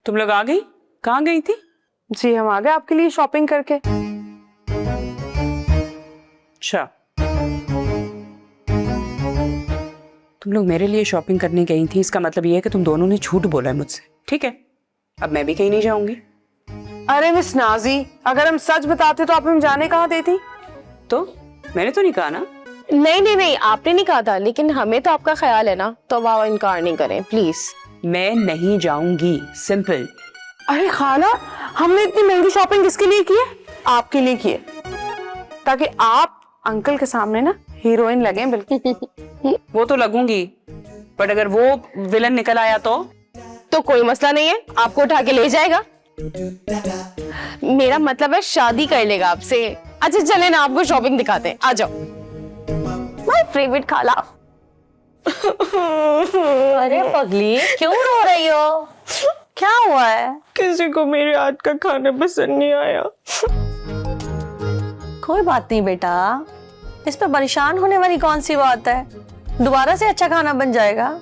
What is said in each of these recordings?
तुम लोग आ गई? कहाँ गई थी? जी हम आ गए आपके लिए शॉपिंग करके। अच्छा, तुम लोग मेरे लिए शॉपिंग करने गई थी, इसका मतलब ये है कि तुम दोनों ने झूठ बोला है मुझसे। ठीक है, अब मैं भी कहीं नहीं जाऊंगी। अरे मिस नाजी, अगर हम सच बताते तो आप हमें जाने कहाँ देती? तो मैंने तो नहीं कहा ना। नहीं नहीं नहीं, आपने नहीं कहा था, लेकिन हमें तो आपका ख्याल है ना, तो अब आप इनकार नहीं करें प्लीज। मैं नहीं जाऊंगी, सिंपल। अरे खाला, हमने इतनी महंगी शॉपिंग किसके लिए की है? आपके लिए की है, ताकि आप अंकल के सामने ना हीरोइन लगे। बिल्कुल। वो तो लगूंगी, बट अगर वो विलन निकल आया तो कोई मसला नहीं है, आपको उठा के ले जाएगा। मेरा मतलब है शादी कर लेगा आपसे। अच्छा चले ना, आपको शॉपिंग दिखाते हैं, आ जाओ। माय फेवरेट खाला। अरे पगली, क्यों रो रही हो? क्या हुआ है? किसी को मेरे हाथ का खाना पसंद नहीं आया। कोई बात नहीं बेटा, इस पर परेशान होने वाली कौन सी बात है, दोबारा से अच्छा खाना बन जाएगा।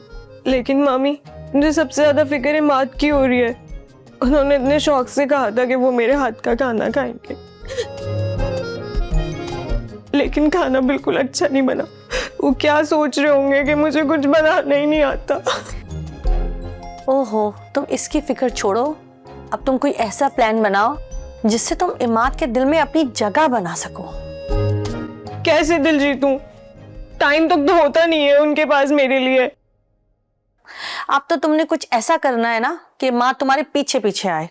लेकिन मामी, मुझे सबसे ज्यादा फिक्र है मात की हो रही है। उन्होंने इतने शौक से कहा था कि वो मेरे हाथ का खाना खाएंगे, लेकिन खाना बिल्कुल अच्छा नहीं बना। वो क्या सोच रहे होंगे कि मुझे कुछ बनाना ही नहीं आता। ओहो, तुम इसकी फिक्र छोड़ो, अब तुम कोई ऐसा प्लान बनाओ जिससे तुम इमाद के दिल में अपनी जगह बना सको। कैसे दिल जीतूं? टाइम तक तो होता नहीं है उनके पास मेरे लिए। अब तो तुमने कुछ ऐसा करना है ना कि माँ तुम्हारे पीछे पीछे आए।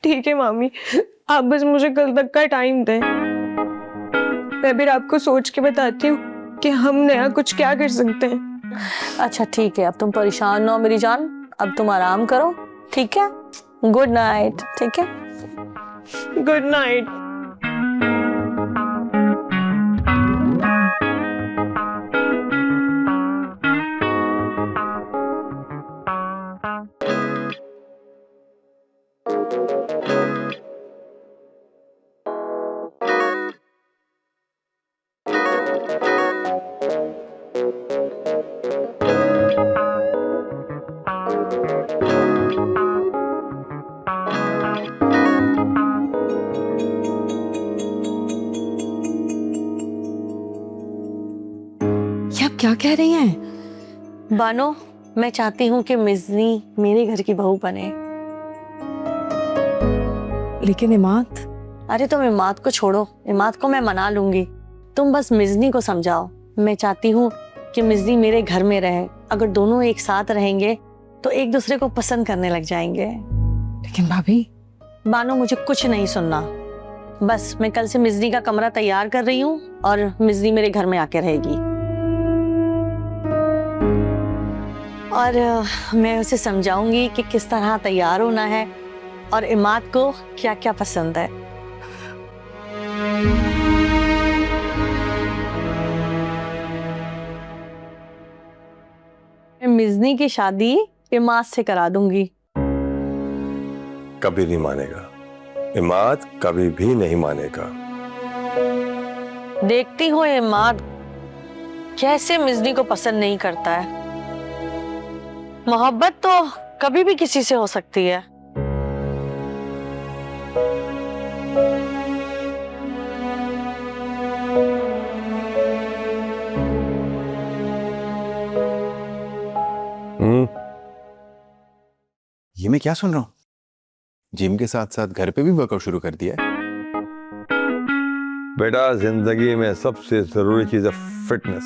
ठीक है मामी, आप बस मुझे कल तक का टाइम दें, मैं फिर आपको सोच के बताती हूँ कि हम नया कुछ क्या कर सकते हैं। अच्छा ठीक है, अब तुम परेशान ना हो मेरी जान, अब तुम आराम करो, ठीक है? Good night. ठीक है, गुड नाइट। ये आप क्या कह रही हैं? बानो, मैं चाहती हूँ कि मिज़नी मेरे घर की बहू बने। लेकिन इमाद, अरे तुम इमाद को छोड़ो, इमाद को मैं मना लूंगी, तुम बस मिज़नी को समझाओ। मैं चाहती हूँ कि मिज़नी मेरे घर में रहे, अगर दोनों एक साथ रहेंगे तो एक दूसरे को पसंद करने लग जाएंगे। लेकिन भाभी, बानो मुझे कुछ नहीं सुनना, बस मैं कल से मिज़नी का कमरा तैयार कर रही हूँ और मिज़नी मेरे घर में आके रहेगी। और मैं उसे समझाऊंगी कि किस तरह तैयार होना है और इमाद को क्या क्या पसंद है। मैं मिज़नी की शादी इमाद से करा दूंगी। कभी नहीं मानेगा, इमाद कभी भी नहीं मानेगा। देखती हो इमाद कैसे मिज़नी को पसंद नहीं करता है। मोहब्बत तो कभी भी किसी से हो सकती है। ये मैं क्या सुन रहा हूँ? जिम के साथ साथ घर पे भी वर्कआउट शुरू कर दिया है। बेटा, जिंदगी में सबसे जरूरी चीज है फिटनेस,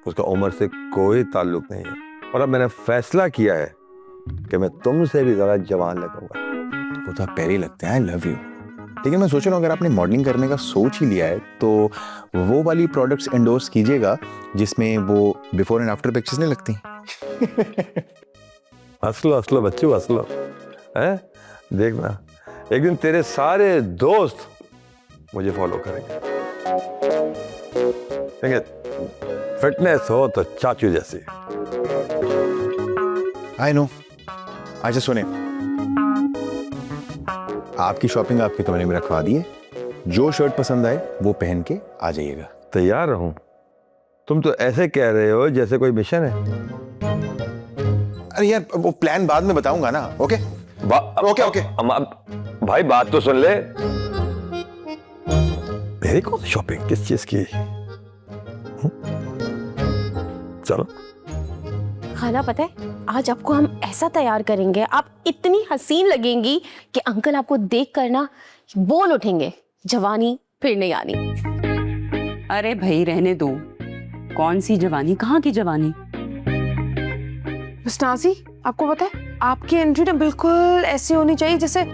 उसका उम्र से कोई ताल्लुक नहीं है। और अब मैंने फैसला किया है कि मैं तुमसे भी ज्यादा जवान लगूंगा। वो तो आप पैर ही लगते हैं, आई लव यू। लेकिन मैं सोच रहा हूँ अगर आपने मॉडलिंग करने का सोच ही लिया है तो वो वाली प्रोडक्ट्स एंडोर्स कीजिएगा जिसमें वो बिफोर एंड आफ्टर पिक्चर्स नहीं लगती। हंस लो बच्चों, हंस लो। हैं? देखना एक दिन तेरे सारे दोस्त मुझे फॉलो करेंगे। देखेंगे फिटनेस हो तो चाचू जैसी। I know. अच्छा सुने, आपकी शॉपिंग आपके कमरे में रखवा दिए, जो शर्ट पसंद आए वो पहन के आ जाइएगा। तैयार रहूं? तुम तो ऐसे कह रहे हो जैसे कोई मिशन है। अरे यार वो प्लान बाद में बताऊंगा ना। Okay okay okay. भाई बात तो सुन ले। मेरी कौन शॉपिंग किस चीज की? चलो। खाला पता है आज आपको हम ऐसा तैयार करेंगे, आप इतनी हसीन लगेंगी कि अंकल आपको देख कर ना बोल उठेंगे, जवानी फिर नहीं आनी। अरे भाई रहने दो, कौन सी जवानी, कहाँ की जवानी? मुस्तासी, आपको पता है आपकी एंट्री ना बिल्कुल ऐसी होनी चाहिए जैसे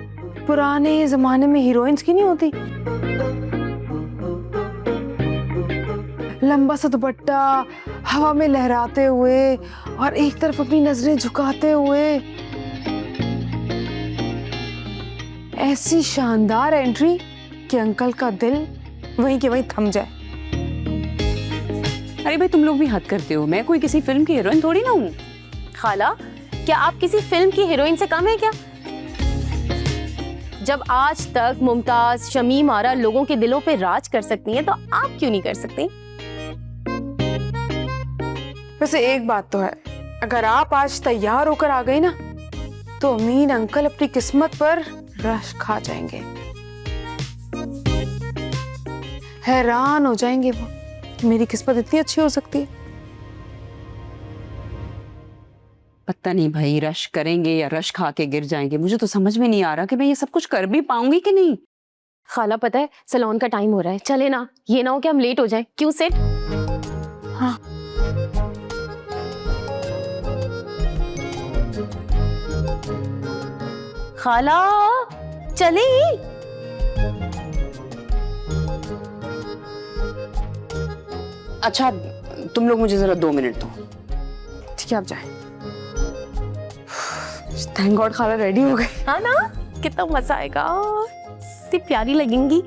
पुराने जमाने में हीरोइंस की नहीं होती। लंबा सा दुपट्टा हवा में लहराते हुए और एक तरफ अपनी नजरें झुकाते हुए, ऐसी शानदार एंट्री कि अंकल का दिल वहीं के वहीं थम जाए। अरे भाई तुम लोग भी हद करते हो, मैं कोई किसी फिल्म की हीरोइन थोड़ी ना हूँ। खाला क्या आप किसी फिल्म की हीरोइन से कम है क्या? जब आज तक मुमताज, शमीम आरा लोगों के दिलों पे राज कर सकती हैं तो आप क्यों नहीं कर सकती? वैसे एक बात तो है, अगर आप आज तैयार होकर आ गई ना तो अमीन अंकल अपनी किस्मत पर रश खा जाएंगे, हैरान हो जाएंगे वो, मेरी किस्मत इतनी अच्छी हो सकती है। पता नहीं भाई रश करेंगे या रश खा के गिर जाएंगे, मुझे तो समझ में नहीं आ रहा कि मैं ये सब कुछ कर भी पाऊंगी कि नहीं। खाला पता है सलोन का टाइम हो रहा है, चले ना, ये ना हो कि हम लेट हो जाएं। क्यों सेठ? हाँ खाला चले। अच्छा तुम लोग मुझे जरा 2 मिनट दो। ठीक है आप जाए। थैंक गॉड खाला रेडी हो गए। हाँ ना, कितना मजा आएगा, इतनी प्यारी लगेंगी।